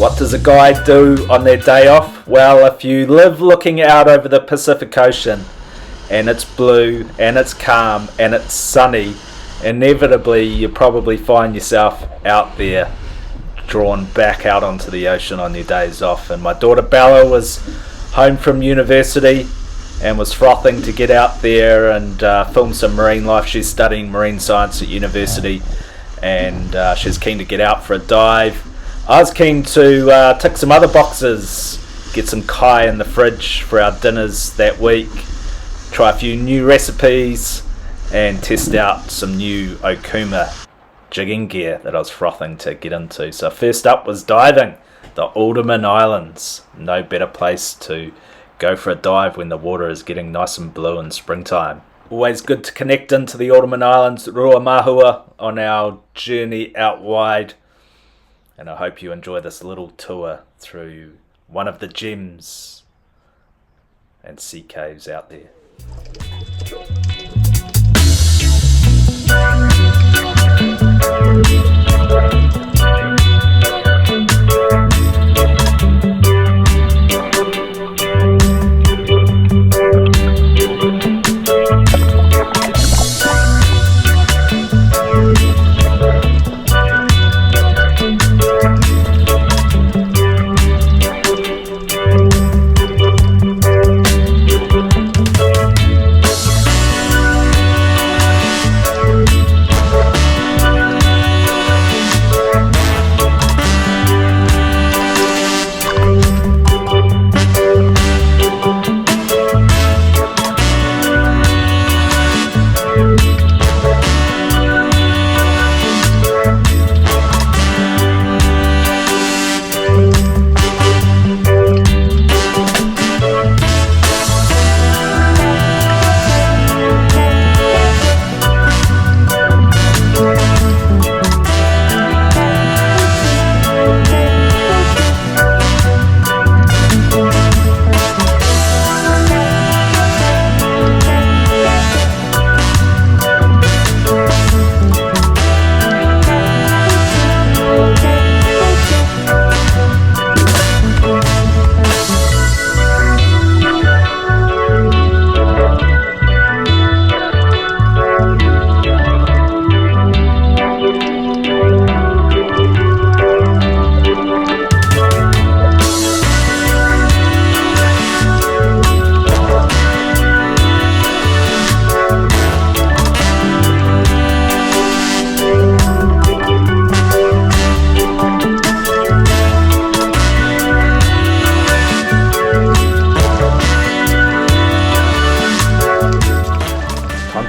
What does a guide do on their day off? Well, if you live looking out over the Pacific Ocean and it's blue and it's calm and it's sunny, inevitably you probably find yourself out there, drawn back out onto the ocean on your days off. And my daughter Bella was home from university and was frothing to get out there and film some marine life. She's studying marine science at university, and she's keen to get out for a dive. I was keen to tick some other boxes, get some kai in the fridge for our dinners that week, try a few new recipes, and test out some new Okuma jigging gear that I was frothing to get into. So first up was diving, the Aldermen Islands. No better place to go for a dive when the water is getting nice and blue in springtime. Always good to connect into the Ottoman Islands, Rua Mahua, on our journey out wide. And I hope you enjoy this little tour through one of the gems and sea caves out there.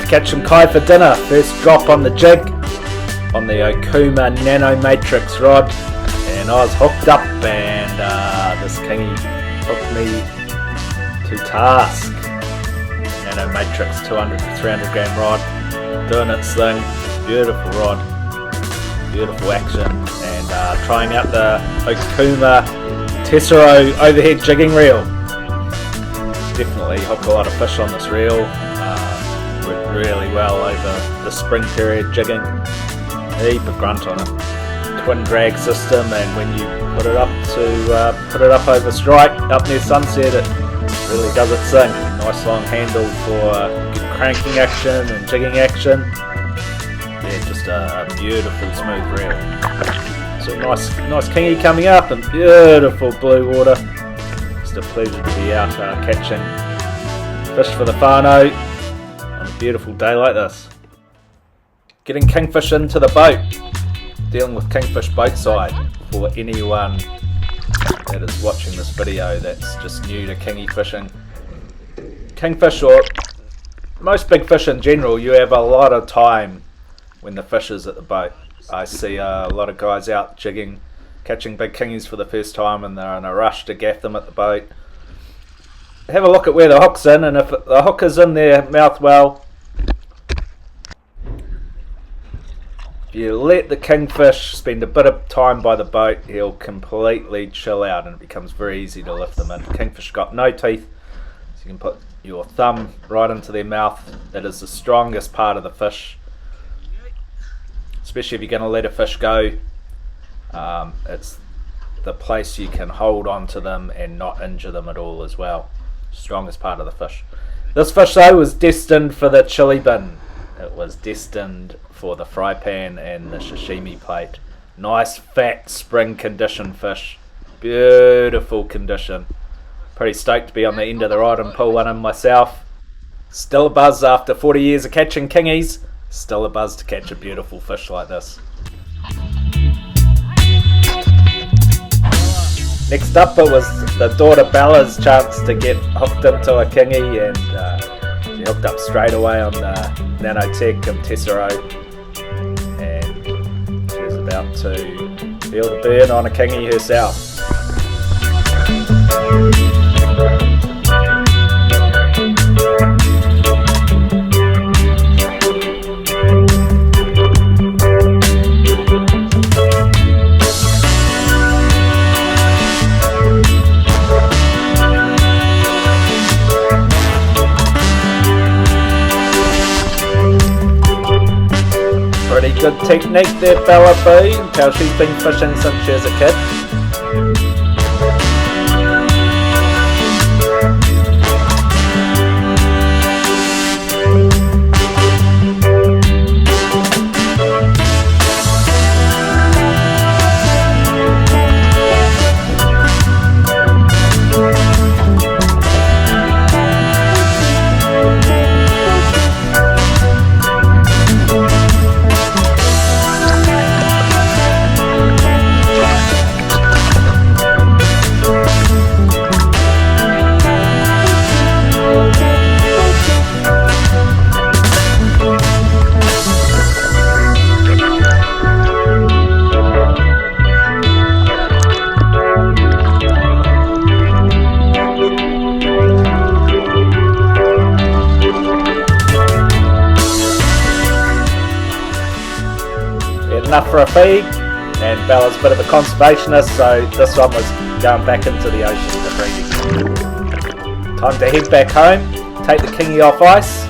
Catch some kai for dinner. First drop on the jig on the Okuma Nano Matrix rod, and I was hooked up, and this kingi hooked me to task. Nano Matrix 200 to 300 gram rod, doing its thing. Beautiful rod, beautiful action, and trying out the Okuma Tairua overhead jigging reel. Definitely hooked a lot of fish on this reel. Really well over the spring period jigging. Heap of grunt on it. Twin drag system, and when you put it up over strike up near sunset, it really does its thing. Nice long handle for good cranking action and jigging action. Yeah, just a beautiful smooth reel. So nice kingi coming up and beautiful blue water. Just a pleasure to be out catching fish for the whānau. Beautiful day like this. Getting kingfish into the boat. Dealing with kingfish boat side. For anyone that is watching this video that's just new to kingi fishing. Kingfish, or most big fish in general, you have a lot of time when the fish is at the boat. I see a lot of guys out jigging, catching big kingis for the first time, and they're in a rush to gaff them at the boat. Have a look at where the hook's in, and if the hook is in their mouth well, you let the kingfish spend a bit of time by the boat, he'll completely chill out, and it becomes very easy to lift them in. Kingfish got no teeth, so you can put your thumb right into their mouth. It is the strongest part of the fish, especially if you're going to let a fish go. It's the place you can hold on to them and not injure them at all as well. Strongest part of the fish. This fish though was destined for the chili bin. It was destined for the fry pan and the sashimi plate. Nice fat spring condition fish. Beautiful condition. Pretty stoked to be on the end of the rod and pull one in myself. Still a buzz after 40 years of catching kingies. Still a buzz to catch a beautiful fish like this. Next up, it was the daughter Bella's chance to get hooked into a kingi, and she hooked up straight away on the nanotech and Tessero, and she was about to feel the burn on a kingi herself. Pretty good technique there, Bella B. How she's been fishing since she was a kid. Enough for a feed, and Bella's a bit of a conservationist, so this one was going back into the ocean for breeding. Time to head back home, take the kingi off ice,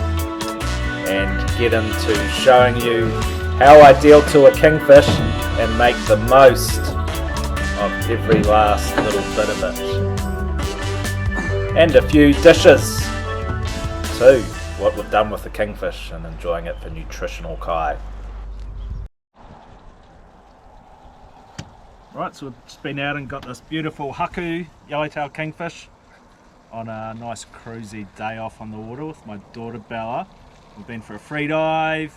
and get into showing you how I deal to a kingfish and make the most of every last little bit of it. And a few dishes too, what we've done with the kingfish and enjoying it for nutritional kai. Right, so we've just been out and got this beautiful haku yellowtail kingfish on a nice cruisy day off on the water with my daughter Bella. We've been for a free dive,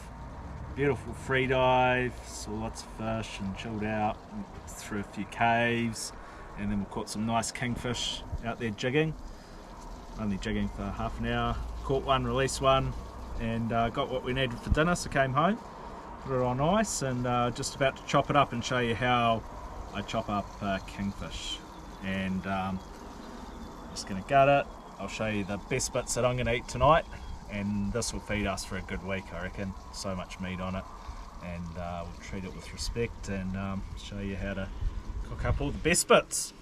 beautiful free dive, saw lots of fish and chilled out, and through a few caves, and then we caught some nice kingfish out there jigging. Only jigging for half an hour, caught one, released one, and got what we needed for dinner, so came home, put it on ice, and just about to chop it up and show you how I chop up kingfish. And just going to gut it. I'll show you the best bits that I'm going to eat tonight, and this will feed us for a good week, I reckon. So much meat on it, and we'll treat it with respect and show you how to cook up all the best bits.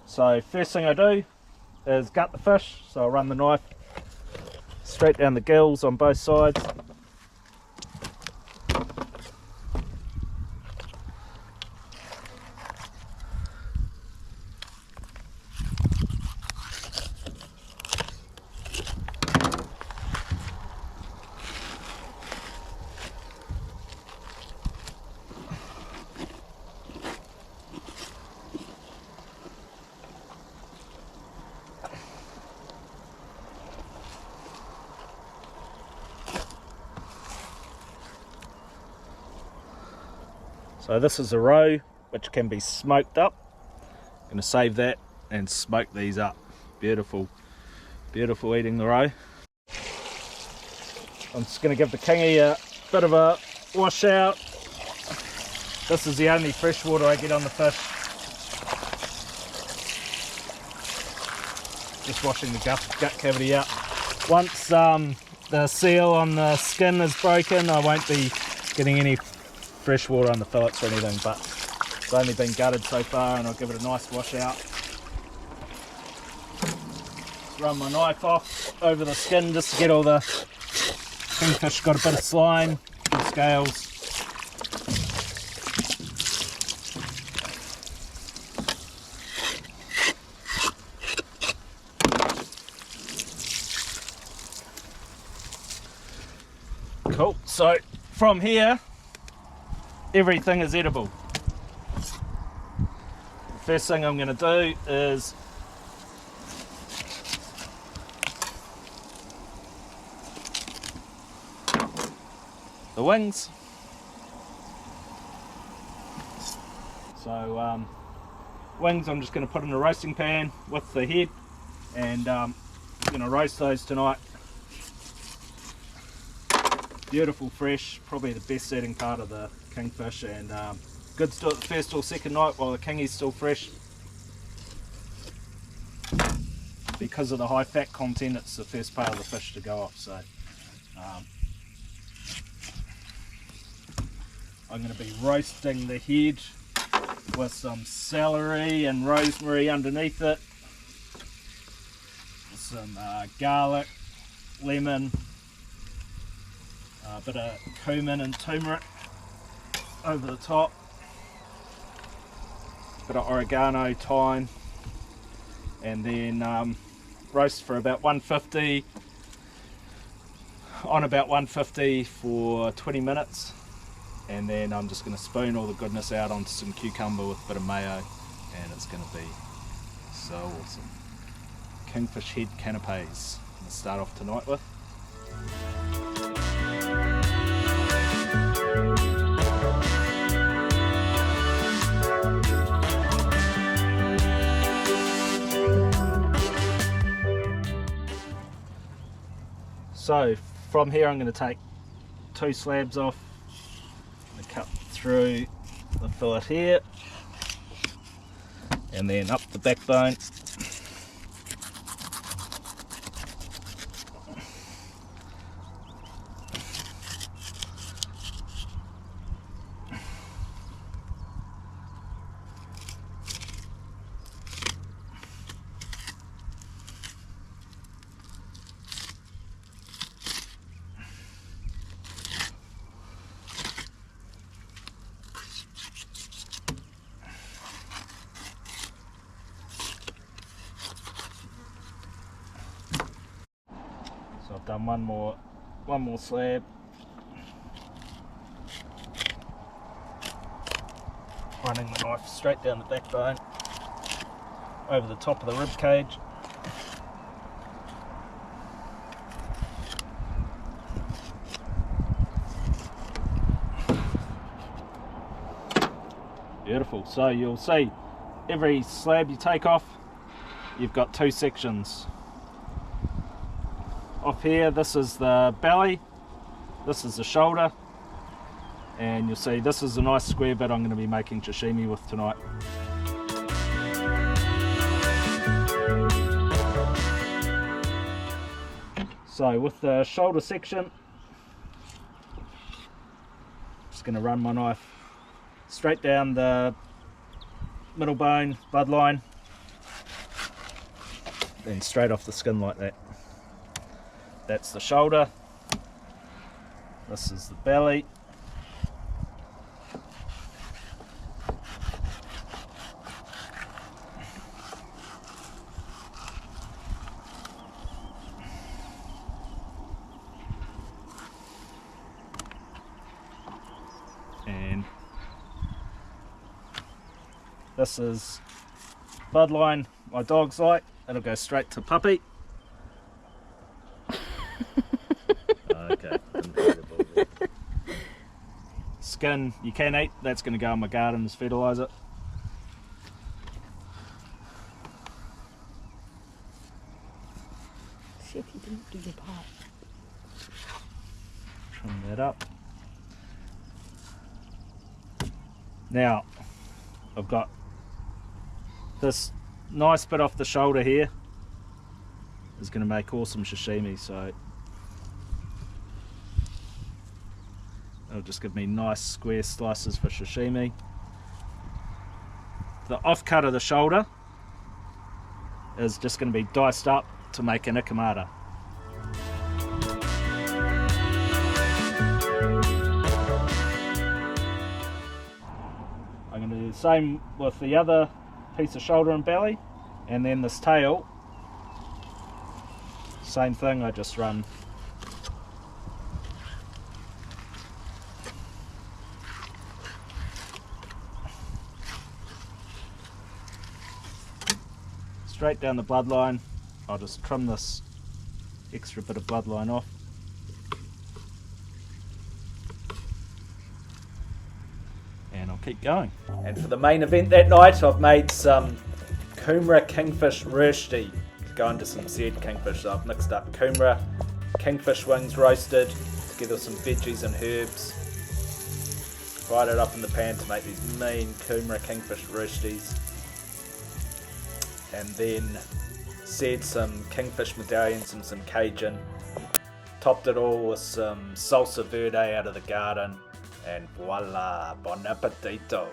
So first thing I do is gut the fish, so I'll run the knife straight down the gills on both sides. So this is a roe which can be smoked up. I'm going to save that and smoke these up. Beautiful, beautiful eating the roe. I'm just going to give the kingi a bit of a wash out. This is the only fresh water I get on the fish. Just washing the gut cavity out. Once the seal on the skin is broken, I won't be getting any fresh water on the fillets or anything, but it's only been gutted so far, and I'll give it a nice wash out. Run my knife off over the skin just to get all the kingfish, got a bit of slime, the scales. Cool, so from here everything is edible. First thing I'm going to do is the wings. So wings I'm just going to put in a roasting pan with the head, and I'm going to roast those tonight. Beautiful, fresh, probably the best eating part of the kingfish, and good to do it the first or second night while the kingi's still fresh. Because of the high fat content, it's the first part of the fish to go off. So I'm going to be roasting the head with some celery and rosemary underneath it, some garlic, lemon, a bit of cumin and turmeric over the top, bit of oregano, thyme, and then roast for about 150 for 20 minutes, and then I'm just going to spoon all the goodness out onto some cucumber with a bit of mayo, and it's going to be so awesome. Kingfish head canapes I'm going to start off tonight with. So from here I'm going to take 2 slabs off and cut through the fillet here, and then up the backbone. So I've done one more slab, running the knife straight down the backbone over the top of the rib cage. Beautiful. So you'll see every slab you take off, you've got 2 sections. Off here, this is the belly, this is the shoulder, and you'll see this is a nice square bit I'm going to be making sashimi with tonight. So with the shoulder section, just going to run my knife straight down the middle bone, bloodline, then straight off the skin like that. That's the shoulder, this is the belly, and this is bloodline my dogs like. It'll go straight to puppy. Okay. Skin you can eat, that's going to go in my garden as fertiliser. See if you didn't do your part. Trim that up. Now I've got this nice bit off the shoulder here, is going to make awesome sashimi, so it'll just give me nice square slices for sashimi. The offcut of the shoulder is just going to be diced up to make an ikamata. I'm going to do the same with the other piece of shoulder and belly, and then this tail, same thing, I just run straight down the bloodline. I'll just trim this extra bit of bloodline off. And I'll keep going. And for the main event that night, I've made some Okuma kingfish roasty. Going to some seared kingfish. So I've mixed up Okuma kingfish wings roasted together with some veggies and herbs. Fried it up in the pan to make these mean Okuma kingfish roasties. And then seared some kingfish medallions and some Cajun. Topped it all with some salsa verde out of the garden. And voila, bon appetito.